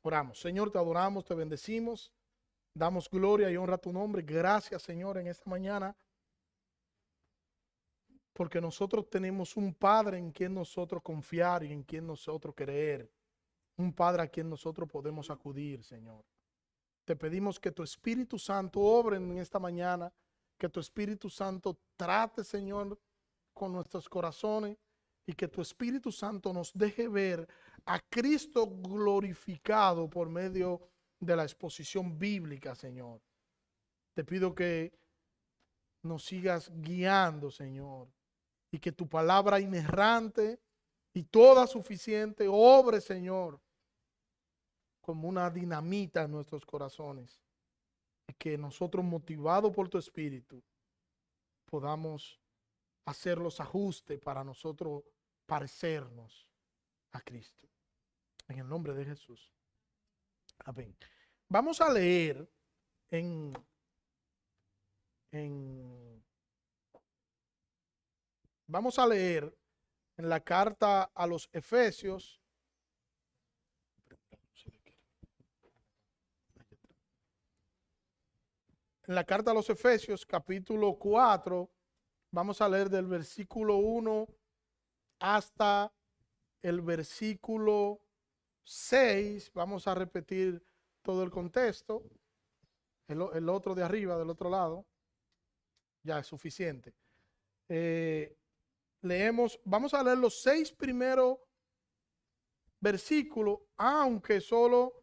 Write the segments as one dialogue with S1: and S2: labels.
S1: Oramos. Señor, te adoramos, te bendecimos, damos gloria y honra a tu nombre. Gracias, Señor, en esta mañana, porque nosotros tenemos un Padre en quien nosotros confiar y en quien nosotros creer. Un Padre a quien nosotros podemos acudir, Señor. Te pedimos que tu Espíritu Santo obre en esta mañana, que tu Espíritu Santo trate, Señor, con nuestros corazones y que tu Espíritu Santo nos deje ver a Cristo glorificado por medio de la exposición bíblica, Señor. Te pido que nos sigas guiando, Señor, y que tu palabra inerrante y toda suficiente obre, Señor, como una dinamita en nuestros corazones. Y que nosotros, motivados por tu Espíritu, podamos hacer los ajustes para nosotros parecernos a Cristo. En el nombre de Jesús. Amén. Vamos a leer en, en vamos a leer en la carta a los Efesios. En la carta a los Efesios, capítulo 4, vamos a leer del versículo 1 hasta el versículo 6. Vamos a repetir todo el contexto. El otro de arriba, del otro lado, ya es suficiente. Vamos a leer los 6 primeros versículos, aunque solo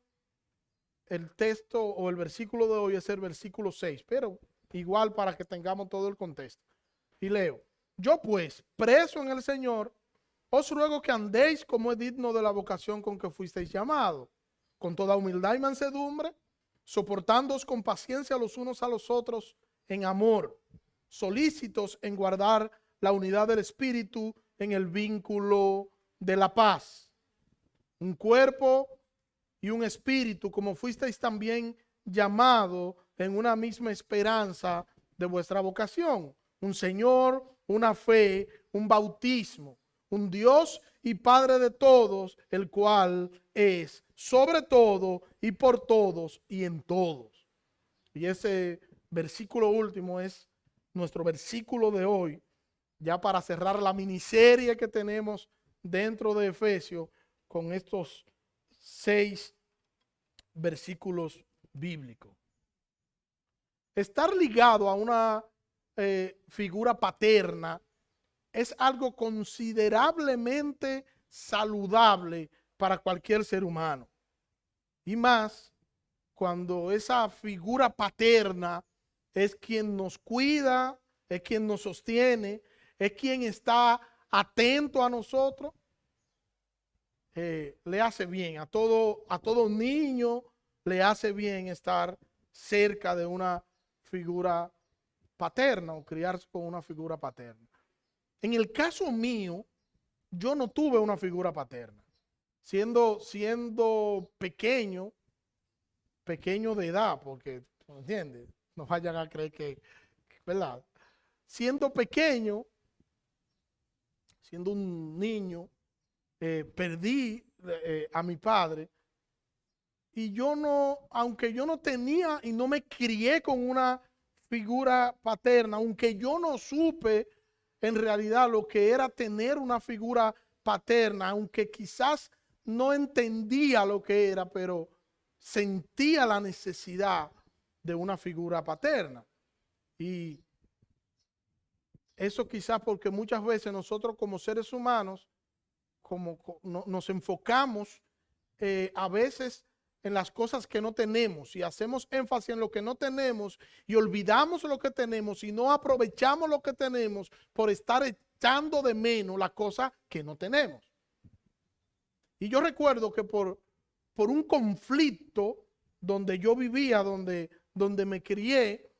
S1: el texto o el versículo de hoy es el versículo 6, pero igual para que tengamos todo el contexto. Y leo: yo pues, preso en el Señor, os ruego que andéis como es digno de la vocación con que fuisteis llamados, con toda humildad y mansedumbre, soportándoos con paciencia los unos a los otros en amor, solícitos en guardar la unidad del Espíritu en el vínculo de la paz. Un cuerpo y un espíritu, como fuisteis también llamados en una misma esperanza de vuestra vocación. Un Señor, una fe, un bautismo, un Dios y Padre de todos, el cual es sobre todo y por todos y en todos. Y ese versículo último es nuestro versículo de hoy, ya para cerrar la miniserie que tenemos dentro de Efesios con estos 6 versículos bíblicos. Estar ligado a una figura paterna es algo considerablemente saludable para cualquier ser humano. Y más cuando esa figura paterna es quien nos cuida, es quien nos sostiene, es quien está atento a nosotros. Le hace bien a todo niño, le hace bien estar cerca de una figura paterna o criarse con una figura paterna. En el caso mío, yo no tuve una figura paterna. Siendo pequeño de edad, porque, ¿entiendes? No vayan a creer ¿verdad? Siendo pequeño, siendo un niño, perdí a mi padre. Y yo no, aunque yo no tenía y no me crié con una figura paterna, aunque yo no supe en realidad lo que era tener una figura paterna, aunque quizás no entendía lo que era, pero sentía la necesidad de una figura paterna. Y eso quizás porque muchas veces nosotros como seres humanos nos enfocamos a veces en las cosas que no tenemos y hacemos énfasis en lo que no tenemos y olvidamos lo que tenemos y no aprovechamos lo que tenemos por estar echando de menos la cosa que no tenemos. Y yo recuerdo que por un conflicto donde yo vivía, donde me crié,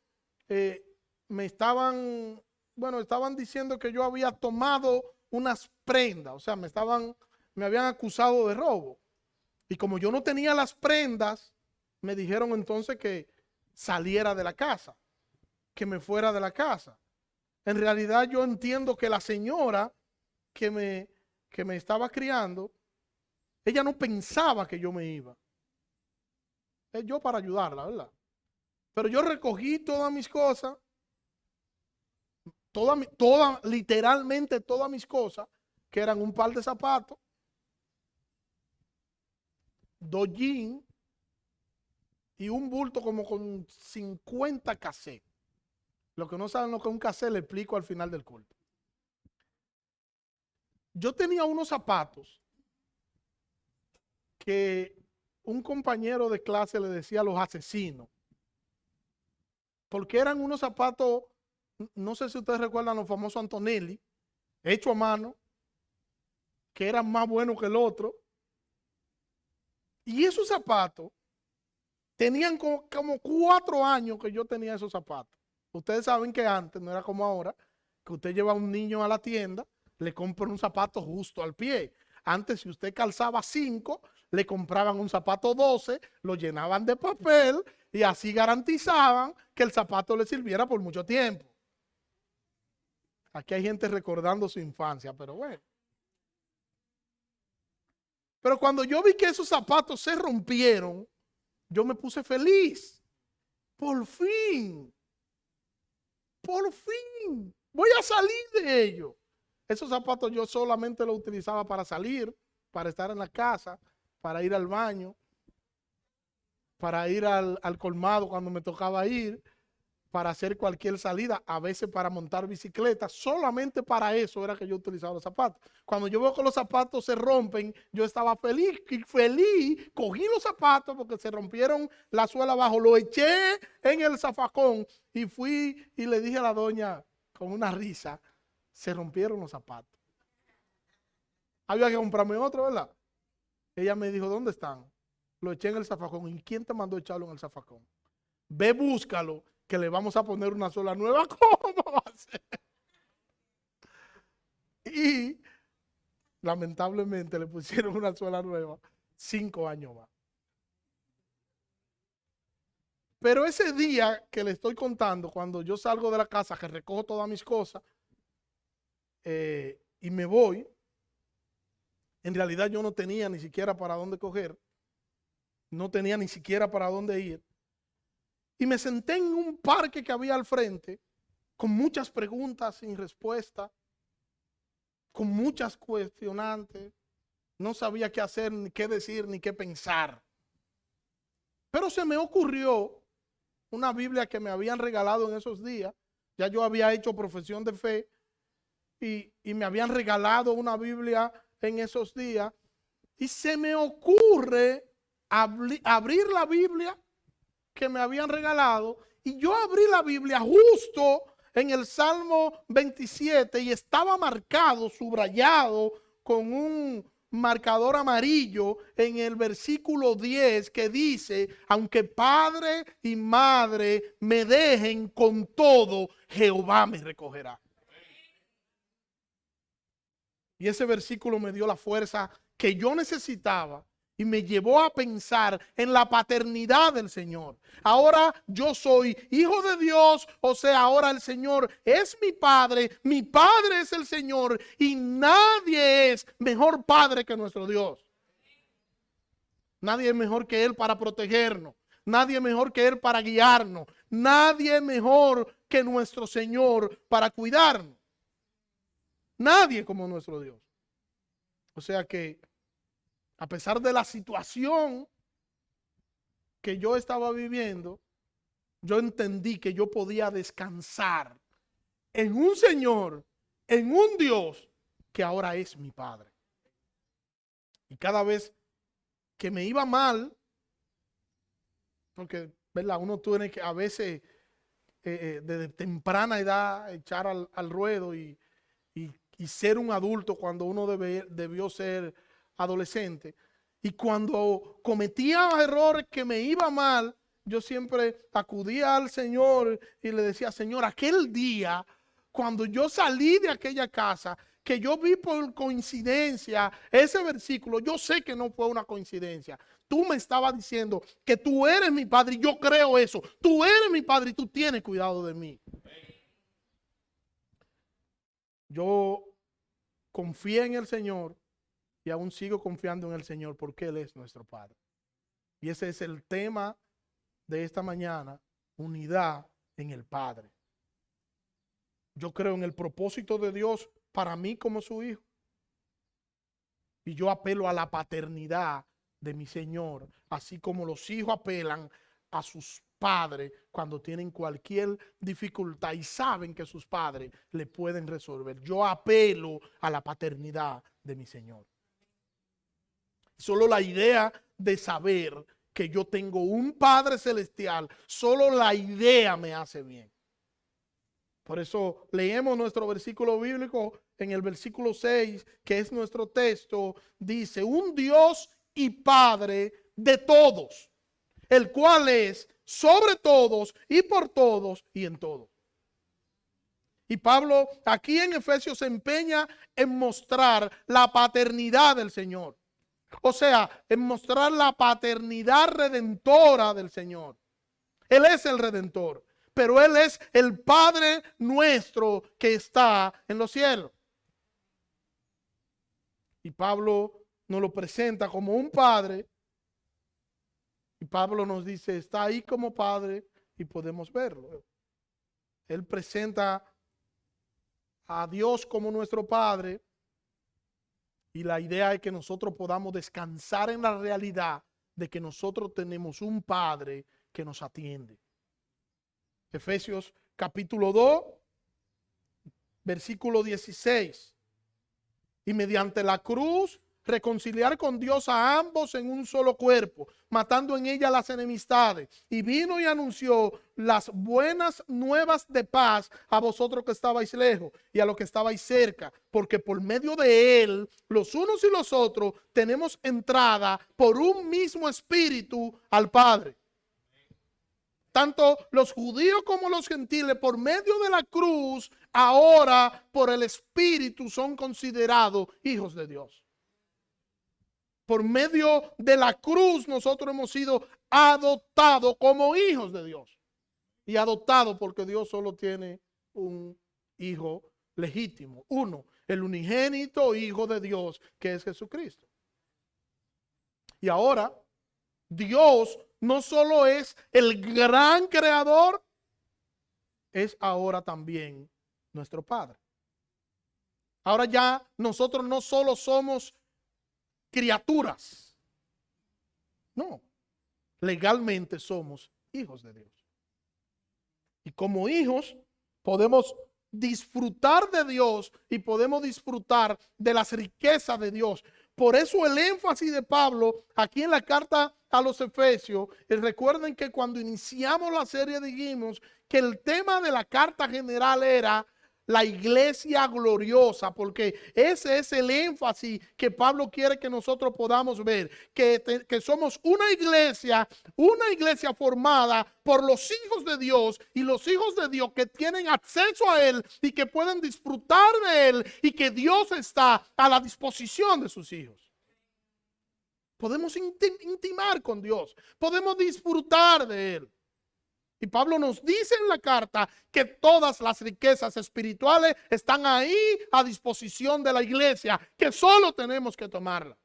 S1: me estaban diciendo que yo había tomado unas prendas, o sea, me habían acusado de robo. Y como yo no tenía las prendas, me dijeron entonces que saliera de la casa, que me fuera de la casa. En realidad yo entiendo que la señora que me estaba criando, ella no pensaba que yo me iba. Es yo para ayudarla, ¿verdad? Pero yo recogí todas mis cosas, literalmente todas mis cosas, que eran un par de zapatos, 2 jeans y un bulto como con 50 cassettes. Los que no saben lo que es un cassette, le explico al final del culto. Yo tenía unos zapatos que un compañero de clase le decía a los asesinos, porque eran unos zapatos, no sé si ustedes recuerdan los famosos Antonelli, hechos a mano, que eran más buenos que el otro. Y esos zapatos tenían como 4 años que yo tenía esos zapatos. Ustedes saben que antes, no era como ahora, que usted lleva a un niño a la tienda, le compra un zapato justo al pie. Antes, si usted calzaba 5, le compraban un zapato 12, lo llenaban de papel y así garantizaban que el zapato le sirviera por mucho tiempo. Aquí hay gente recordando su infancia, pero bueno. Pero cuando yo vi que esos zapatos se rompieron, yo me puse feliz. Por fin. Por fin. Voy a salir de ello. Esos zapatos yo solamente los utilizaba para salir, para estar en la casa, para ir al baño, para ir al colmado cuando me tocaba ir, para hacer cualquier salida, a veces para montar bicicleta. Solamente para eso era que yo utilizaba los zapatos. Cuando yo veo que los zapatos se rompen, yo estaba feliz, cogí los zapatos porque se rompieron la suela abajo, lo eché en el zafacón y fui y le dije a la doña con una risa, se rompieron los zapatos. Había que comprarme otro, ¿verdad? Ella me dijo, ¿dónde están? Lo eché en el zafacón. ¿Y quién te mandó echarlo en el zafacón? Ve, búscalo, que le vamos a poner una suela nueva. ¿Cómo va a ser? Y lamentablemente le pusieron una suela nueva 5 años más. Pero ese día que le estoy contando, cuando yo salgo de la casa, que recojo todas mis cosas y me voy, en realidad yo no tenía ni siquiera para dónde coger, no tenía ni siquiera para dónde ir. Y me senté en un parque que había al frente, con muchas preguntas sin respuesta, con muchas cuestionantes. No sabía qué hacer, ni qué decir, ni qué pensar. Pero se me ocurrió una Biblia que me habían regalado en esos días. Ya yo había hecho profesión de fe y me habían regalado una Biblia en esos días. Y se me ocurre abrir la Biblia que me habían regalado. Y yo abrí la Biblia justo en el Salmo 27 y estaba marcado, subrayado con un marcador amarillo en el versículo 10 que dice, aunque padre y madre me dejen, con todo Jehová me recogerá. Y ese versículo me dio la fuerza que yo necesitaba y me llevó a pensar en la paternidad del Señor. Ahora yo soy hijo de Dios, o sea, ahora el Señor es mi Padre es el Señor y nadie es mejor Padre que nuestro Dios. Nadie es mejor que Él para protegernos. Nadie es mejor que Él para guiarnos. Nadie es mejor que nuestro Señor para cuidarnos. Nadie como nuestro Dios. O sea que a pesar de la situación que yo estaba viviendo, yo entendí que yo podía descansar en un Señor, en un Dios que ahora es mi Padre. Y cada vez que me iba mal, porque ¿verdad? Uno tiene que a veces desde temprana edad echar al ruedo y ser un adulto cuando uno debió ser adolescente. Y cuando cometía errores que me iba mal, yo siempre acudía al Señor y le decía, Señor, aquel día, cuando yo salí de aquella casa, que yo vi por coincidencia ese versículo, yo sé que no fue una coincidencia. Tú me estabas diciendo que tú eres mi Padre y yo creo eso. Tú eres mi Padre y tú tienes cuidado de mí. Yo confié en el Señor y aún sigo confiando en el Señor porque Él es nuestro Padre. Y ese es el tema de esta mañana, unidad en el Padre. Yo creo en el propósito de Dios para mí como su hijo. Y yo apelo a la paternidad de mi Señor, así como los hijos apelan a sus padres cuando tienen cualquier dificultad y saben que sus padres le pueden resolver. Yo apelo a la paternidad de mi Señor. Solo la idea de saber que yo tengo un Padre celestial, solo la idea me hace bien. Por eso leemos nuestro versículo bíblico en el versículo 6, que es nuestro texto, dice, un Dios y Padre de todos, el cual es sobre todos y por todos y en todo. Y Pablo aquí en Efesios se empeña en mostrar la paternidad del Señor. O sea, en mostrar la paternidad redentora del Señor. Él es el Redentor, pero Él es el Padre nuestro que está en los cielos. Y Pablo nos lo presenta como un Padre. Y Pablo nos dice, está ahí como Padre y podemos verlo. Él presenta a Dios como nuestro Padre. Y la idea es que nosotros podamos descansar en la realidad de que nosotros tenemos un Padre que nos atiende. Efesios capítulo 2, versículo 16. Y mediante la cruz reconciliar con Dios a ambos en un solo cuerpo, matando en ella las enemistades. Y vino y anunció las buenas nuevas de paz a vosotros que estabais lejos y a los que estabais cerca, porque por medio de él, los unos y los otros, tenemos entrada por un mismo espíritu al Padre. Tanto los judíos como los gentiles, por medio de la cruz, ahora por el Espíritu son considerados hijos de Dios. Por medio de la cruz nosotros hemos sido adoptados como hijos de Dios. Y adoptados porque Dios solo tiene un hijo legítimo. Uno, el unigénito hijo de Dios, que es Jesucristo. Y ahora, Dios no solo es el gran creador, es ahora también nuestro Padre. Ahora ya nosotros no solo somos criaturas, no, legalmente somos hijos de Dios. Y como hijos podemos disfrutar de Dios y podemos disfrutar de las riquezas de Dios. Por eso el énfasis de Pablo aquí en la carta a los Efesios, recuerden que cuando iniciamos la serie dijimos que el tema de la carta general era la iglesia gloriosa, porque ese es el énfasis que Pablo quiere que nosotros podamos ver, que somos una iglesia formada por los hijos de Dios y los hijos de Dios que tienen acceso a él y que pueden disfrutar de él y que Dios está a la disposición de sus hijos. Podemos intimar con Dios, podemos disfrutar de él. Y Pablo nos dice en la carta que todas las riquezas espirituales están ahí a disposición de la iglesia, que solo tenemos que tomarla.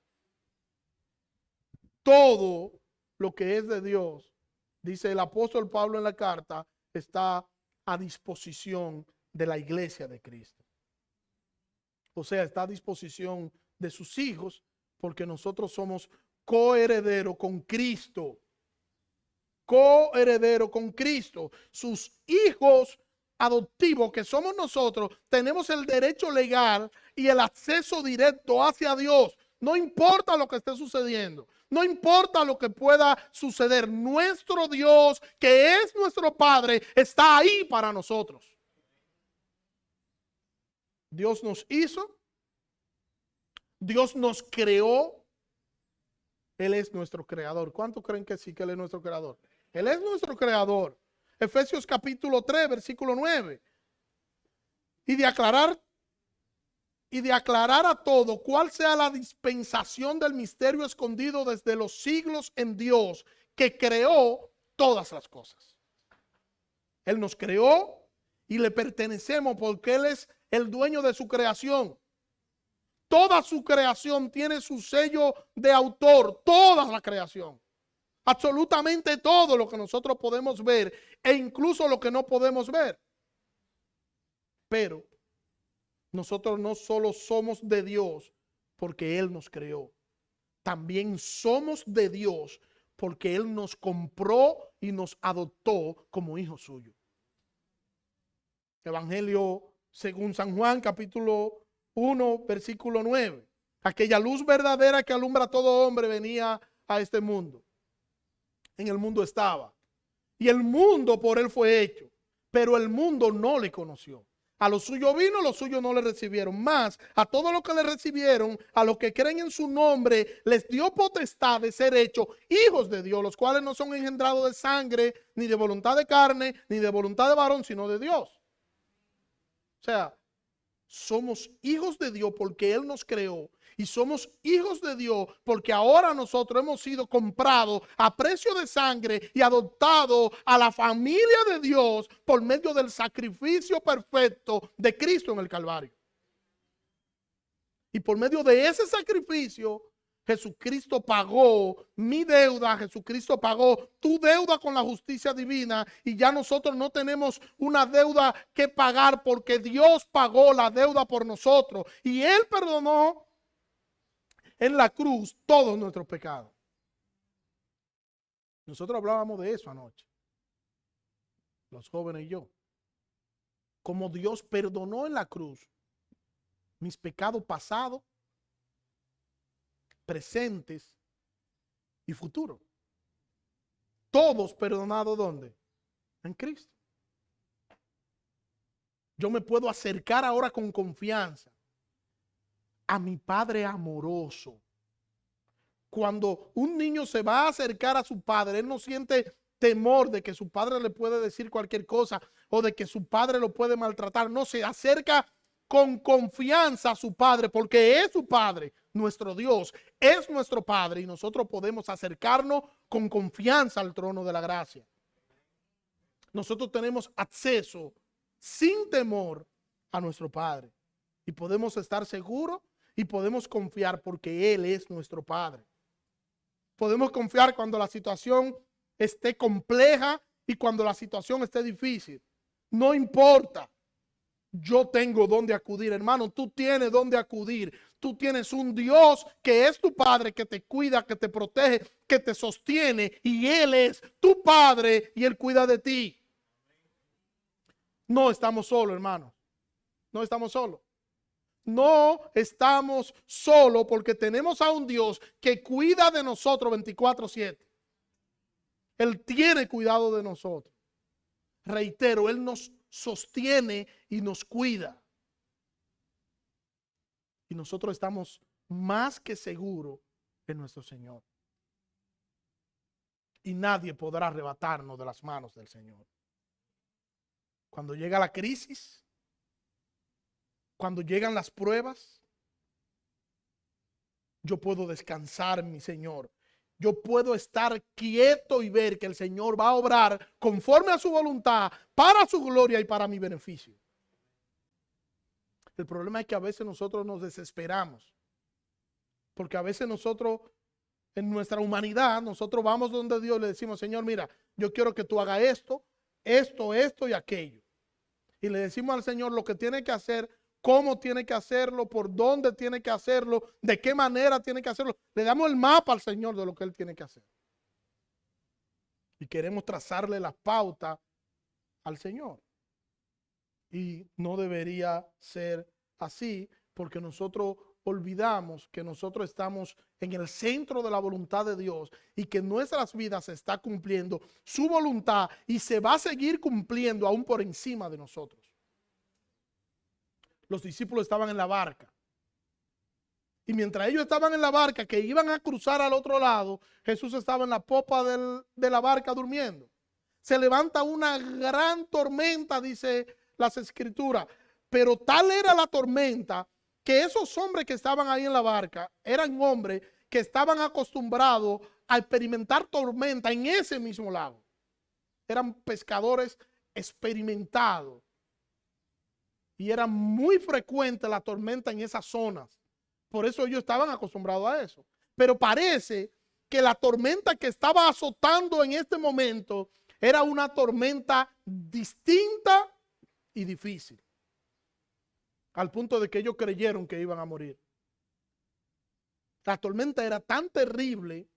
S1: Todo lo que es de Dios, dice el apóstol Pablo en la carta, está a disposición de la iglesia de Cristo. O sea, está a disposición de sus hijos, porque nosotros somos coherederos con Cristo. Coheredero con Cristo. Sus hijos adoptivos, que somos nosotros, tenemos el derecho legal y el acceso directo hacia Dios. No importa lo que esté sucediendo, no importa lo que pueda suceder, nuestro Dios, que es nuestro Padre, está ahí para nosotros. Dios nos hizo, Dios nos creó, Él es nuestro creador. ¿Cuántos creen que sí, que Él es nuestro creador? Él es nuestro creador. Efesios capítulo 3, versículo 9. Y de aclarar a todo cuál sea la dispensación del misterio escondido desde los siglos en Dios, que creó todas las cosas. Él nos creó y le pertenecemos porque Él es el dueño de su creación. Toda su creación tiene su sello de autor, toda la creación. Absolutamente todo lo que nosotros podemos ver e incluso lo que no podemos ver. Pero nosotros no solo somos de Dios porque Él nos creó, también somos de Dios porque Él nos compró y nos adoptó como hijos suyos. Evangelio según San Juan, capítulo 1, versículo 9. Aquella luz verdadera que alumbra a todo hombre venía a este mundo. En el mundo estaba. Y el mundo por él fue hecho. Pero el mundo no le conoció. A los suyos vino, los suyos no le recibieron. Más, a todos los que le recibieron, a los que creen en su nombre, les dio potestad de ser hechos hijos de Dios, los cuales no son engendrados de sangre, ni de voluntad de carne, ni de voluntad de varón, sino de Dios. O sea, somos hijos de Dios porque Él nos creó. Y somos hijos de Dios porque ahora nosotros hemos sido comprados a precio de sangre y adoptados a la familia de Dios por medio del sacrificio perfecto de Cristo en el Calvario. Y por medio de ese sacrificio, Jesucristo pagó mi deuda, Jesucristo pagó tu deuda con la justicia divina y ya nosotros no tenemos una deuda que pagar porque Dios pagó la deuda por nosotros y Él perdonó en la cruz todos nuestros pecados. Nosotros hablábamos de eso anoche, los jóvenes y yo. Como Dios perdonó en la cruz mis pecados pasados, presentes y futuros. Todos perdonados, ¿dónde? En Cristo. Yo me puedo acercar ahora con confianza a mi Padre amoroso. Cuando un niño se va a acercar a su padre, él no siente temor de que su padre le puede decir cualquier cosa o de que su padre lo puede maltratar. No, se acerca con confianza a su padre porque es su padre. Nuestro Dios es nuestro Padre y nosotros podemos acercarnos con confianza al trono de la gracia. Nosotros tenemos acceso sin temor a nuestro Padre y podemos estar seguros y podemos confiar porque Él es nuestro Padre. Podemos confiar cuando la situación esté compleja y cuando la situación esté difícil. No importa. Yo tengo dónde acudir, hermano. Tú tienes dónde acudir. Tú tienes un Dios que es tu Padre, que te cuida, que te protege, que te sostiene. Y Él es tu Padre y Él cuida de ti. No estamos solos, hermano. No estamos solos. No estamos solos porque tenemos a un Dios que cuida de nosotros 24/7. Él tiene cuidado de nosotros. Reitero, Él nos sostiene y nos cuida. Y nosotros estamos más que seguros en nuestro Señor. Y nadie podrá arrebatarnos de las manos del Señor. Cuando llega la crisis, cuando llegan las pruebas, yo puedo descansar en mi Señor. Yo puedo estar quieto y ver que el Señor va a obrar conforme a su voluntad, para su gloria y para mi beneficio. El problema es que a veces nosotros nos desesperamos. Porque a veces nosotros, en nuestra humanidad, nosotros vamos donde Dios y le decimos, Señor, mira, yo quiero que tú hagas esto, esto y aquello. Y le decimos al Señor lo que tiene que hacer, cómo tiene que hacerlo, por dónde tiene que hacerlo, de qué manera tiene que hacerlo. Le damos el mapa al Señor de lo que Él tiene que hacer. Y queremos trazarle la pauta al Señor. Y no debería ser así porque nosotros olvidamos que nosotros estamos en el centro de la voluntad de Dios y que en nuestras vidas se está cumpliendo su voluntad y se va a seguir cumpliendo aún por encima de nosotros. Los discípulos estaban en la barca. Y mientras ellos estaban en la barca, que iban a cruzar al otro lado, Jesús estaba en la popa de la barca durmiendo. Se levanta una gran tormenta, dice las escrituras. Pero tal era la tormenta que esos hombres que estaban ahí en la barca eran hombres que estaban acostumbrados a experimentar tormenta en ese mismo lago. Eran pescadores experimentados. Y era muy frecuente la tormenta en esas zonas. Por eso ellos estaban acostumbrados a eso. Pero parece que la tormenta que estaba azotando en este momento era una tormenta distinta y difícil, al punto de que ellos creyeron que iban a morir. La tormenta era tan terrible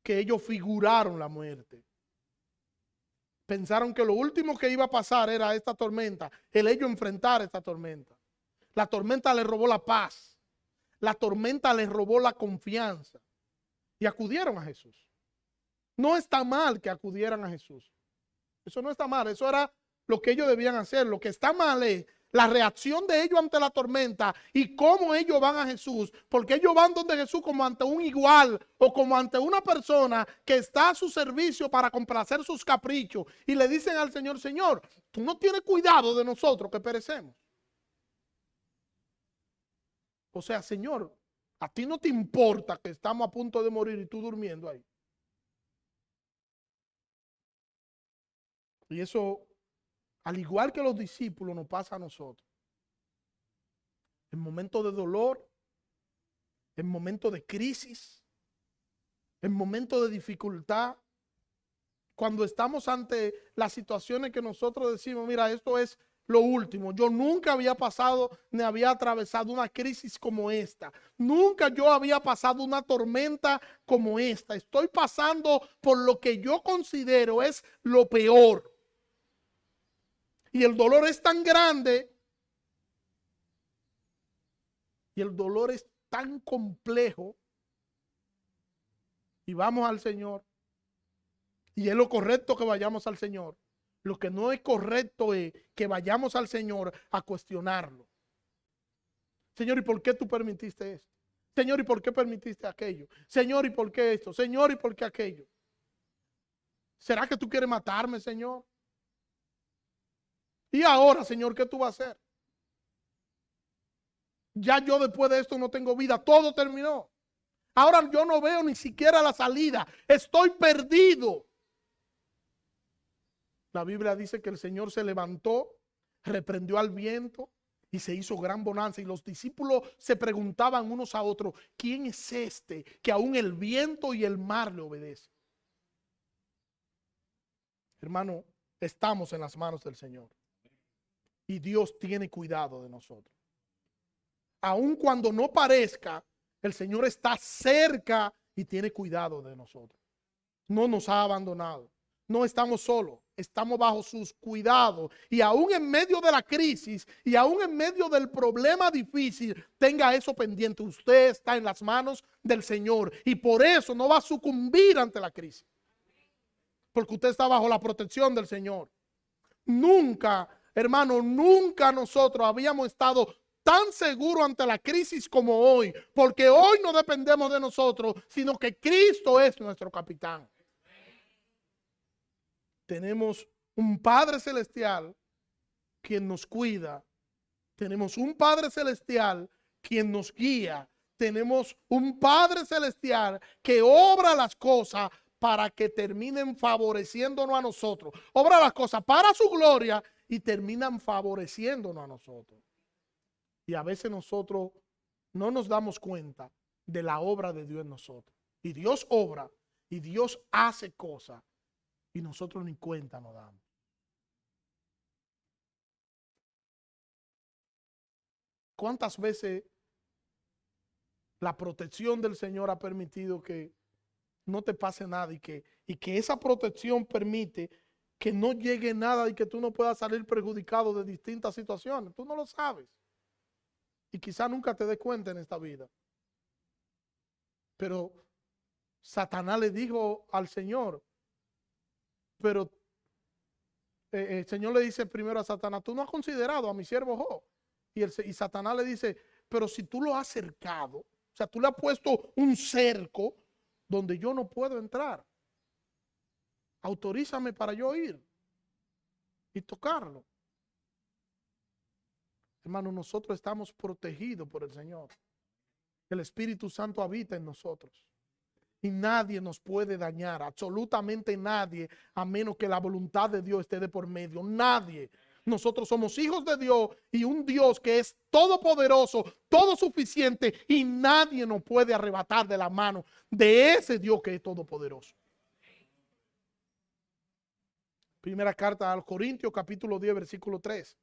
S1: que ellos figuraron la muerte. Pensaron que lo último que iba a pasar era esta tormenta, el ellos enfrentar esta tormenta. La tormenta les robó la paz. La tormenta les robó la confianza. Y acudieron a Jesús. No está mal que acudieran a Jesús. Eso no está mal. Eso era lo que ellos debían hacer. Lo que está mal es la reacción de ellos ante la tormenta y cómo ellos van a Jesús. Porque ellos van donde Jesús como ante un igual o como ante una persona que está a su servicio para complacer sus caprichos. Y le dicen al Señor, Señor, tú no tienes cuidado de nosotros que perecemos. O sea, Señor, a ti no te importa que estamos a punto de morir y tú durmiendo ahí. Y eso, al igual que los discípulos, nos pasa a nosotros. En momentos de dolor, en momentos de crisis, en momentos de dificultad, cuando estamos ante las situaciones que nosotros decimos, mira, esto es lo último. Yo nunca había pasado ni había atravesado una crisis como esta. Nunca yo había pasado una tormenta como esta. Estoy pasando por lo que yo considero es lo peor. Y el dolor es tan grande y el dolor es tan complejo. Y vamos al Señor. Y es lo correcto que vayamos al Señor. Lo que no es correcto es que vayamos al Señor a cuestionarlo. Señor, ¿y por qué tú permitiste esto? Señor, ¿y por qué permitiste aquello? Señor, ¿y por qué esto? Señor, ¿y por qué aquello? ¿Será que tú quieres matarme, Señor? Y ahora, Señor, ¿qué tú vas a hacer? Ya yo después de esto no tengo vida. Todo terminó. Ahora yo no veo ni siquiera la salida. Estoy perdido. La Biblia dice que el Señor se levantó, reprendió al viento y se hizo gran bonanza. Y los discípulos se preguntaban unos a otros, ¿quién es este que aún el viento y el mar le obedecen? Hermano, estamos en las manos del Señor. Y Dios tiene cuidado de nosotros. Aun cuando no parezca, el Señor está cerca y tiene cuidado de nosotros. No nos ha abandonado. No estamos solos, estamos bajo sus cuidados. Y aún en medio de la crisis y aún en medio del problema difícil, tenga eso pendiente. Usted está en las manos del Señor y por eso no va a sucumbir ante la crisis. Porque usted está bajo la protección del Señor. Nunca, hermano, nunca nosotros habíamos estado tan seguros ante la crisis como hoy. Porque hoy no dependemos de nosotros, sino que Cristo es nuestro capitán. Tenemos un Padre Celestial quien nos cuida. Tenemos un Padre Celestial quien nos guía. Tenemos un Padre Celestial que obra las cosas para que terminen favoreciéndonos a nosotros. Obra las cosas para su gloria y terminan favoreciéndonos a nosotros. Y a veces nosotros no nos damos cuenta de la obra de Dios en nosotros. Y Dios obra y Dios hace cosas. Y nosotros ni cuenta nos damos. ¿Cuántas veces la protección del Señor ha permitido que no te pase nada y que esa protección permite que no llegue nada y que tú no puedas salir perjudicado de distintas situaciones? Tú no lo sabes. Y quizá nunca te des cuenta en esta vida. Pero Satanás le dijo al Señor, pero el Señor le dice primero a Satanás, tú no has considerado a mi siervo Job. Y Satanás le dice, pero si tú lo has cercado, o sea, tú le has puesto un cerco donde yo no puedo entrar. Autorízame para yo ir y tocarlo. Hermano, nosotros estamos protegidos por el Señor. El Espíritu Santo habita en nosotros. Y nadie nos puede dañar, absolutamente nadie, a menos que la voluntad de Dios esté de por medio. Nadie. Nosotros somos hijos de Dios y un Dios que es todopoderoso, todo suficiente y nadie nos puede arrebatar de la mano de ese Dios que es todopoderoso. Primera carta a los Corintios, capítulo 10, versículo 3.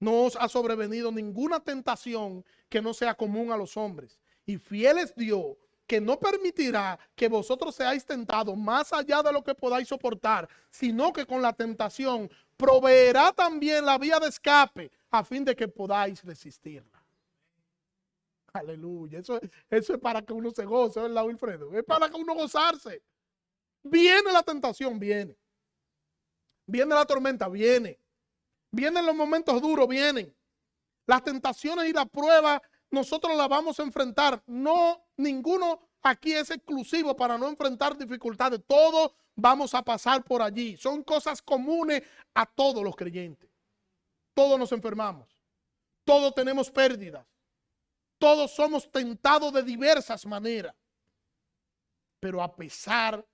S1: No os ha sobrevenido ninguna tentación que no sea común a los hombres. Y fiel es Dios, que no permitirá que vosotros seáis tentados más allá de lo que podáis soportar, sino que con la tentación proveerá también la vía de escape a fin de que podáis resistirla. Aleluya. Eso es para que uno se goce, ¿verdad, Wilfredo? Es para que uno gozarse. Viene la tentación, viene. Viene la tormenta, viene. Vienen los momentos duros, vienen. Las tentaciones y la prueba, nosotros las vamos a enfrentar. No, ninguno aquí es exclusivo para no enfrentar dificultades. Todos vamos a pasar por allí. Son cosas comunes a todos los creyentes. Todos nos enfermamos. Todos tenemos pérdidas. Todos somos tentados de diversas maneras. Pero a pesar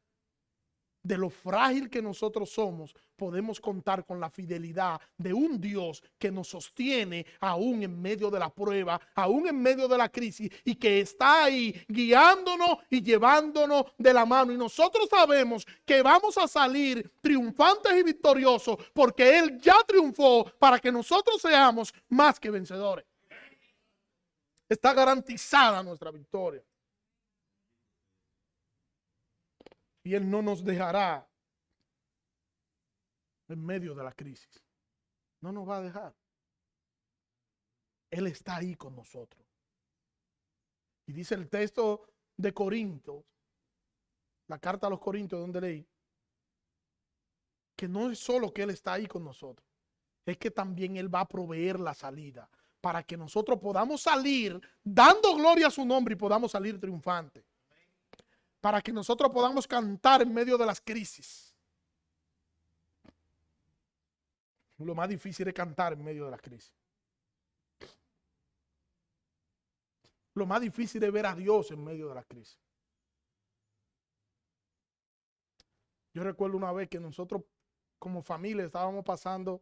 S1: de lo frágil que nosotros somos, podemos contar con la fidelidad de un Dios que nos sostiene aún en medio de la prueba, aún en medio de la crisis, y que está ahí guiándonos y llevándonos de la mano. Y nosotros sabemos que vamos a salir triunfantes y victoriosos porque Él ya triunfó para que nosotros seamos más que vencedores. Está garantizada nuestra victoria. Y Él no nos dejará en medio de la crisis. No nos va a dejar. Él está ahí con nosotros. Y dice el texto de Corintios, la carta a los Corintios donde leí, que no es solo que Él está ahí con nosotros, es que también Él va a proveer la salida para que nosotros podamos salir dando gloria a su nombre y podamos salir triunfantes. Para que nosotros podamos cantar en medio de las crisis. Lo más difícil es cantar en medio de las crisis. Lo más difícil es ver a Dios en medio de las crisis. Yo recuerdo una vez que nosotros como familia estábamos pasando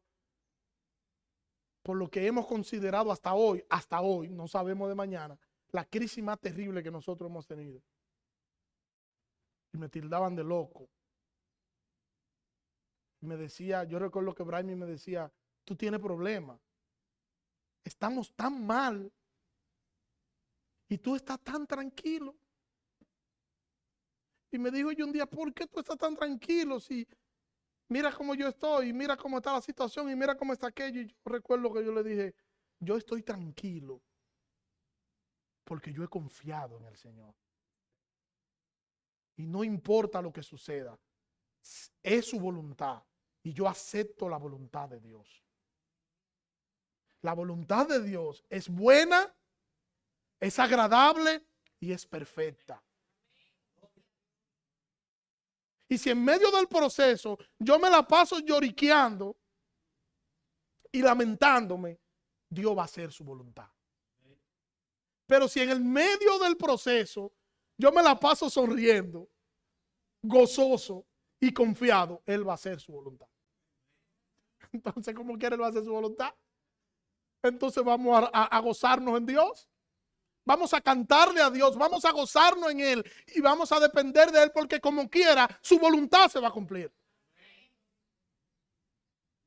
S1: por lo que hemos considerado hasta hoy, no sabemos de mañana, la crisis más terrible que nosotros hemos tenido. Y me tildaban de loco. Y me decía, yo recuerdo que Brahmi me decía, tú tienes problemas. Estamos tan mal. Y tú estás tan tranquilo. Y me dijo yo un día, ¿por qué tú estás tan tranquilo? Si mira cómo yo estoy, mira cómo está la situación y mira cómo está aquello. Y yo recuerdo que yo le dije, yo estoy tranquilo porque yo he confiado en el Señor. Y no importa lo que suceda, es su voluntad. Y yo acepto la voluntad de Dios. La voluntad de Dios es buena, es agradable y es perfecta. Y si en medio del proceso yo me la paso lloriqueando y lamentándome, Dios va a hacer su voluntad. Pero si en el medio del proceso yo me la paso sonriendo, gozoso y confiado, Él va a hacer su voluntad. Entonces, ¿cómo quiere Él va a hacer su voluntad? Entonces vamos a gozarnos en Dios. Vamos a cantarle a Dios, vamos a gozarnos en Él y vamos a depender de Él porque como quiera, su voluntad se va a cumplir.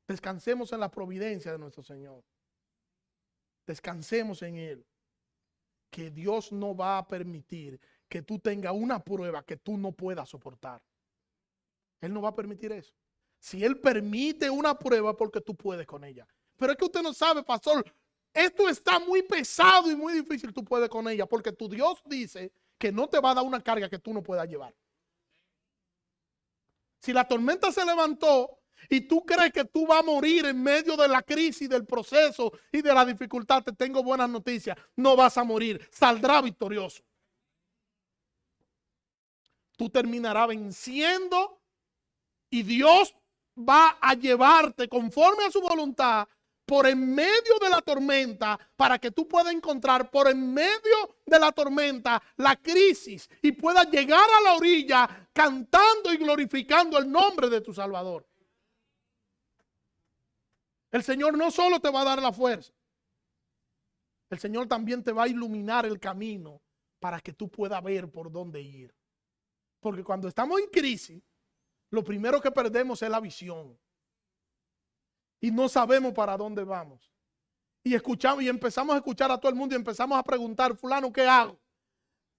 S1: Descansemos en la providencia de nuestro Señor. Descansemos en Él. Que Dios no va a permitir que tú tengas una prueba que tú no puedas soportar. Él no va a permitir eso. Si Él permite una prueba es porque tú puedes con ella. Pero es que usted no sabe, pastor, esto está muy pesado y muy difícil, tú puedes con ella, porque tu Dios dice que no te va a dar una carga que tú no puedas llevar. Si la tormenta se levantó y tú crees que tú vas a morir en medio de la crisis, del proceso y de la dificultad, te tengo buenas noticias, no vas a morir, saldrás victorioso. Tú terminarás venciendo y Dios va a llevarte conforme a su voluntad por en medio de la tormenta para que tú puedas encontrar por en medio de la tormenta la crisis y puedas llegar a la orilla cantando y glorificando el nombre de tu Salvador. El Señor no solo te va a dar la fuerza, el Señor también te va a iluminar el camino para que tú puedas ver por dónde ir. Porque cuando estamos en crisis, lo primero que perdemos es la visión. Y no sabemos para dónde vamos. Y escuchamos y empezamos a escuchar a todo el mundo y empezamos a preguntar, fulano, ¿qué hago?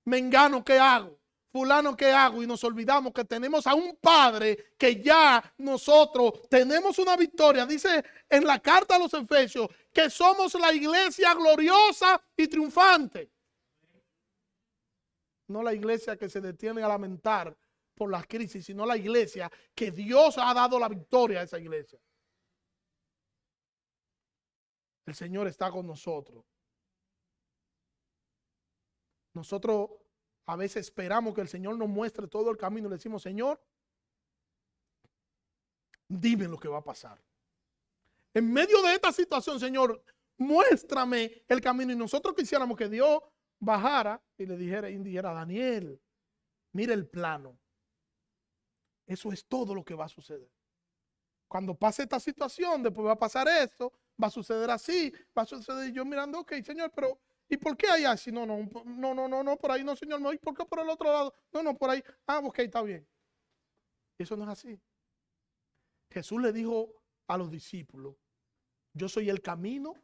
S1: Mengano, ¿qué hago? Fulano, ¿qué hago? Y nos olvidamos que tenemos a un Padre que ya nosotros tenemos una victoria. Dice en la carta a los Efesios que somos la iglesia gloriosa y triunfante. No la iglesia que se detiene a lamentar por las crisis, sino la iglesia que Dios ha dado la victoria a esa iglesia. El Señor está con nosotros. Nosotros a veces esperamos que el Señor nos muestre todo el camino y le decimos, Señor, dime lo que va a pasar. En medio de esta situación, Señor, muéstrame el camino. Y nosotros quisiéramos que Dios bajara y le dijera, Daniel, mira el plano. Eso es todo lo que va a suceder. Cuando pase esta situación, después va a pasar esto, va a suceder así, va a suceder. Y yo mirando, ok, Señor, pero ¿y por qué allá? Si no, por ahí no, Señor, no. ¿Y por qué por el otro lado? No, por ahí. Ah, ok, está bien. Eso no es así. Jesús le dijo a los discípulos, yo soy el camino,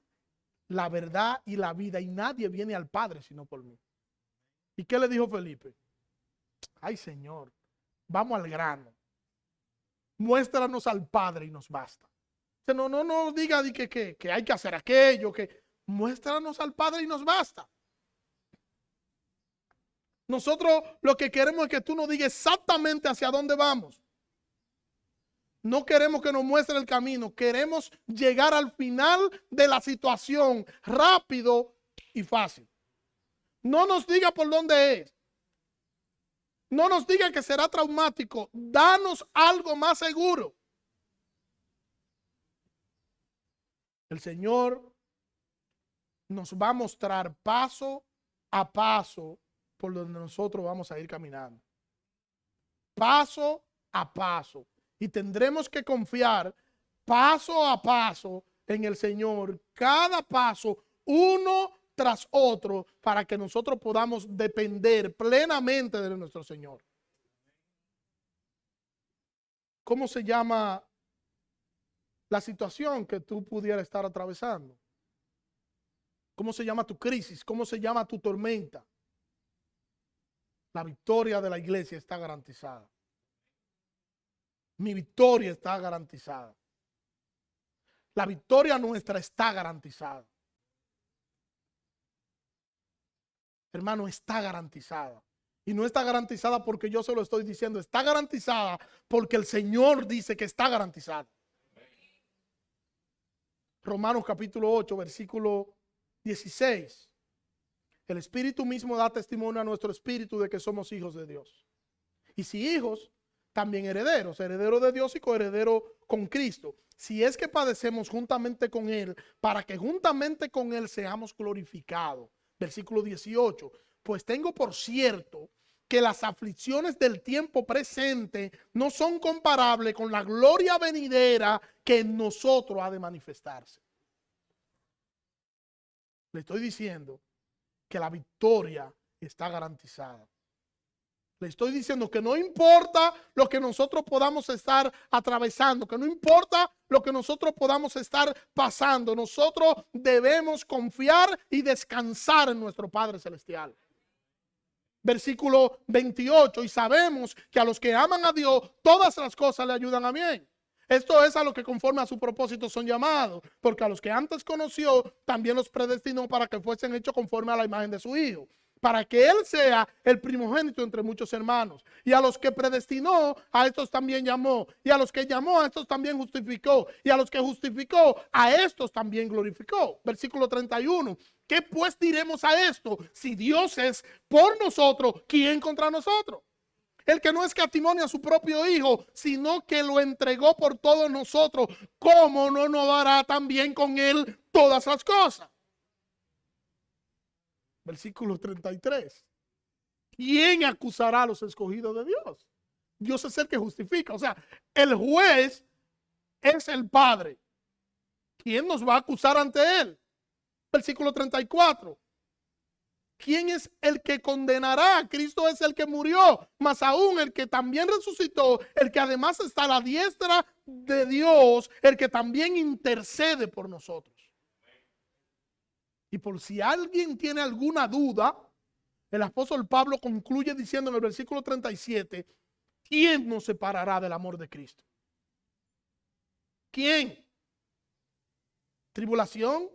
S1: la verdad y la vida, y nadie viene al Padre sino por mí. ¿Y qué le dijo Felipe? Ay, Señor, vamos al grano. Muéstranos al Padre y nos basta. No diga que hay que hacer aquello, que muéstranos al Padre y nos basta. Nosotros lo que queremos es que tú nos digas exactamente hacia dónde vamos. No queremos que nos muestre el camino, queremos llegar al final de la situación rápido y fácil. No nos diga por dónde es. No nos diga que será traumático. Danos algo más seguro. El Señor nos va a mostrar paso a paso por donde nosotros vamos a ir caminando. Paso a paso. Y tendremos que confiar paso a paso en el Señor. Cada paso, uno tras otro, para que nosotros podamos depender plenamente de nuestro Señor. ¿Cómo se llama la situación que tú pudieras estar atravesando? ¿Cómo se llama tu crisis? ¿Cómo se llama tu tormenta? La victoria de la iglesia está garantizada. Mi victoria está garantizada. La victoria nuestra está garantizada. Hermano, está garantizada. Y no está garantizada porque yo se lo estoy diciendo. Está garantizada porque el Señor dice que está garantizada. Romanos capítulo 8, versículo 16. El Espíritu mismo da testimonio a nuestro espíritu de que somos hijos de Dios. Y si hijos, también herederos, herederos de Dios y coherederos con Cristo. Si es que padecemos juntamente con Él, para que juntamente con Él seamos glorificados. Versículo 18. Pues tengo por cierto que las aflicciones del tiempo presente no son comparables con la gloria venidera que en nosotros ha de manifestarse. Le estoy diciendo que la victoria está garantizada. Le estoy diciendo que no importa lo que nosotros podamos estar atravesando, que no importa lo que nosotros podamos estar pasando, nosotros debemos confiar y descansar en nuestro Padre Celestial. Versículo 28, y sabemos que a los que aman a Dios, todas las cosas le ayudan a bien. Esto es a lo que conforme a su propósito son llamados, porque a los que antes conoció, también los predestinó para que fuesen hechos conforme a la imagen de su Hijo, para que Él sea el primogénito entre muchos hermanos. Y a los que predestinó, a estos también llamó. Y a los que llamó, a estos también justificó. Y a los que justificó, a estos también glorificó. Versículo 31. ¿Qué pues diremos a esto? Si Dios es por nosotros, ¿quién contra nosotros? El que no escatimó a su propio Hijo, sino que lo entregó por todos nosotros, ¿cómo no nos dará también con Él todas las cosas? Versículo 33. ¿Quién acusará a los escogidos de Dios? Dios es el que justifica. O sea, el juez es el Padre. ¿quién nos va a acusar ante él? Versículo 34. ¿Quién es el que condenará? Cristo es el que murió, más aún el que también resucitó, el que además está a la diestra de Dios, el que también intercede por nosotros. Y por si alguien tiene alguna duda, el apóstol Pablo concluye diciendo en el versículo 37, ¿quién nos separará del amor de Cristo? ¿Quién? ¿Tribulación?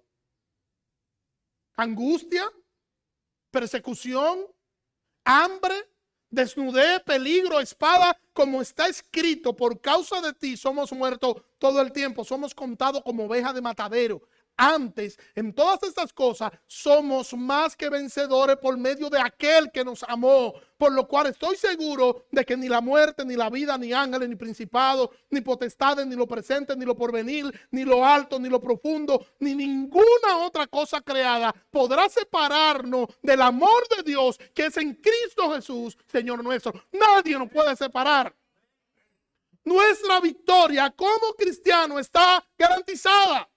S1: ¿Angustia? ¿Persecución? ¿Hambre? ¿Desnudez? ¿Peligro? ¿Espada? Como está escrito, por causa de ti somos muertos todo el tiempo, somos contados como ovejas de matadero. Antes, en todas estas cosas, somos más que vencedores por medio de aquel que nos amó. Por lo cual estoy seguro de que ni la muerte, ni la vida, ni ángeles, ni principados, ni potestades, ni lo presente, ni lo porvenir, ni lo alto, ni lo profundo, ni ninguna otra cosa creada podrá separarnos del amor de Dios que es en Cristo Jesús, Señor nuestro. Nadie nos puede separar. Nuestra victoria como cristiano está garantizada.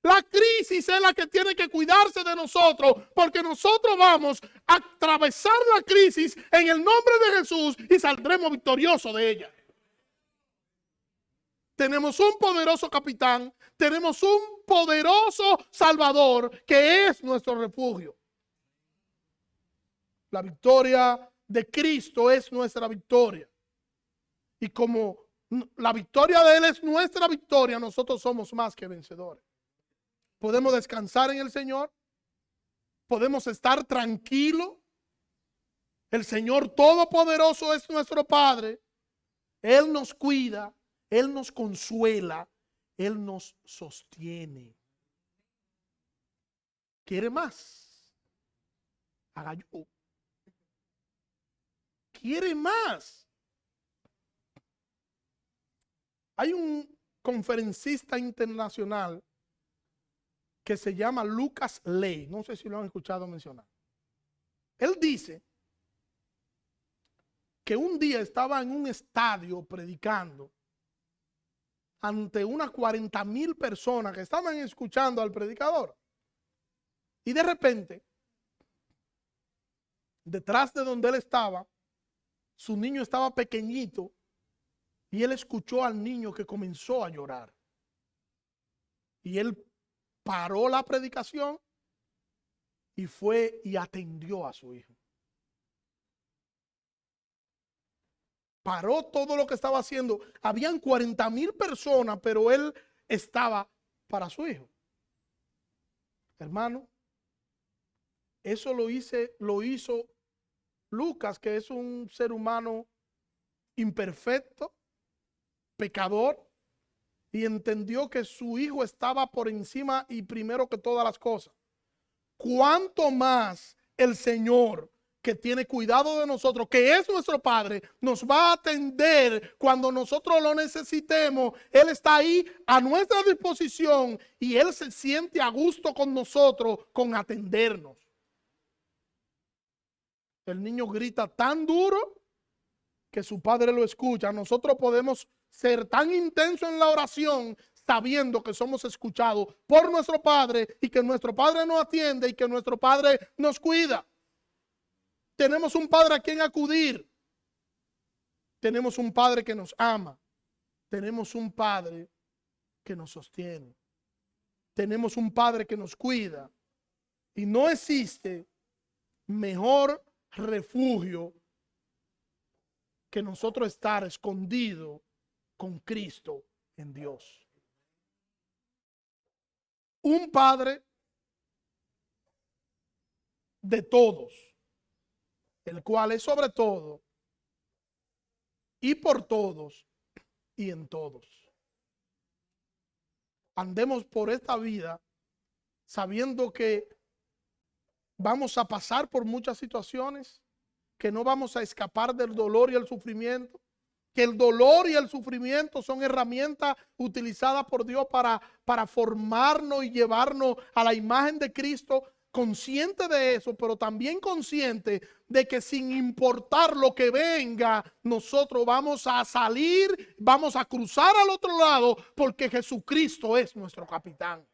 S1: La crisis es la que tiene que cuidarse de nosotros, porque nosotros vamos a atravesar la crisis en el nombre de Jesús y saldremos victoriosos de ella. Tenemos un poderoso capitán, tenemos un poderoso Salvador que es nuestro refugio. La victoria de Cristo es nuestra victoria. Y como la victoria de Él es nuestra victoria, nosotros somos más que vencedores. Podemos descansar en el Señor. Podemos estar tranquilos. El Señor Todopoderoso es nuestro Padre. Él nos cuida. Él nos consuela. Él nos sostiene. ¿Quiere más? Haga yo. ¿Quiere más? Hay un conferencista internacional que se llama Lucas Ley. No sé si lo han escuchado mencionar. Él dice que un día estaba en un estadio predicando ante unas 40,000 personas que estaban escuchando al predicador. Y de repente, detrás de donde él estaba, su niño estaba pequeñito y él escuchó al niño que comenzó a llorar. Y él paró la predicación y fue y atendió a su hijo. Paró todo lo que estaba haciendo. Habían 40,000 personas, pero él estaba para su hijo. Hermano, eso lo hizo Lucas, que es un ser humano imperfecto, pecador, y entendió que su hijo estaba por encima y primero que todas las cosas. ¿Cuánto más el Señor, que tiene cuidado de nosotros, que es nuestro Padre, nos va a atender cuando nosotros lo necesitemos? Él está ahí a nuestra disposición y Él se siente a gusto con nosotros, con atendernos. El niño grita tan duro que su padre lo escucha. Nosotros podemos ser tan intensos en la oración sabiendo que somos escuchados por nuestro Padre y que nuestro Padre nos atiende y que nuestro Padre nos cuida. Tenemos un Padre a quien acudir. Tenemos un Padre que nos ama. Tenemos un Padre que nos sostiene. Tenemos un Padre que nos cuida. Y no existe mejor refugio que nosotros estar escondidos con Cristo en Dios. Un Padre de todos, el cual es sobre todo y por todos y en todos. Andemos por esta vida sabiendo que vamos a pasar por muchas situaciones, que no vamos a escapar del dolor y el sufrimiento, que el dolor y el sufrimiento son herramientas utilizadas por Dios para formarnos y llevarnos a la imagen de Cristo, consciente de eso, pero también consciente de que sin importar lo que venga, nosotros vamos a salir, vamos a cruzar al otro lado, porque Jesucristo es nuestro capitán.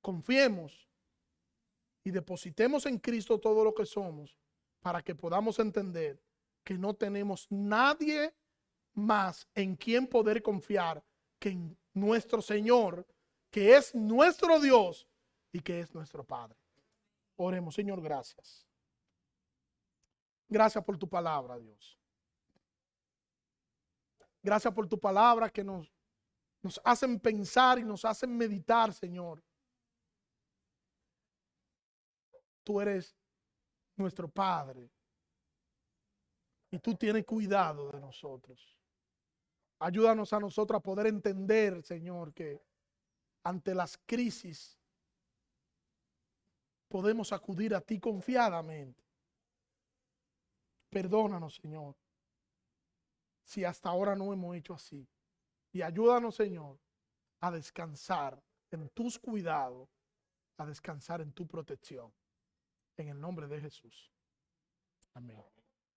S1: Confiemos y depositemos en Cristo todo lo que somos, para que podamos entender que no tenemos nadie más en quien poder confiar que en nuestro Señor, que es nuestro Dios y que es nuestro Padre. Oremos. Señor, gracias. Gracias por tu palabra, Dios. Gracias por tu palabra que nos hacen pensar y nos hacen meditar, Señor. Tú eres nuestro Padre y tú tienes cuidado de nosotros. Ayúdanos a nosotros a poder entender, Señor, que ante las crisis podemos acudir a ti confiadamente. Perdónanos, Señor, si hasta ahora no hemos hecho así. Y ayúdanos, Señor, a descansar en tus cuidados, a descansar en tu protección. En el nombre de Jesús. Amén.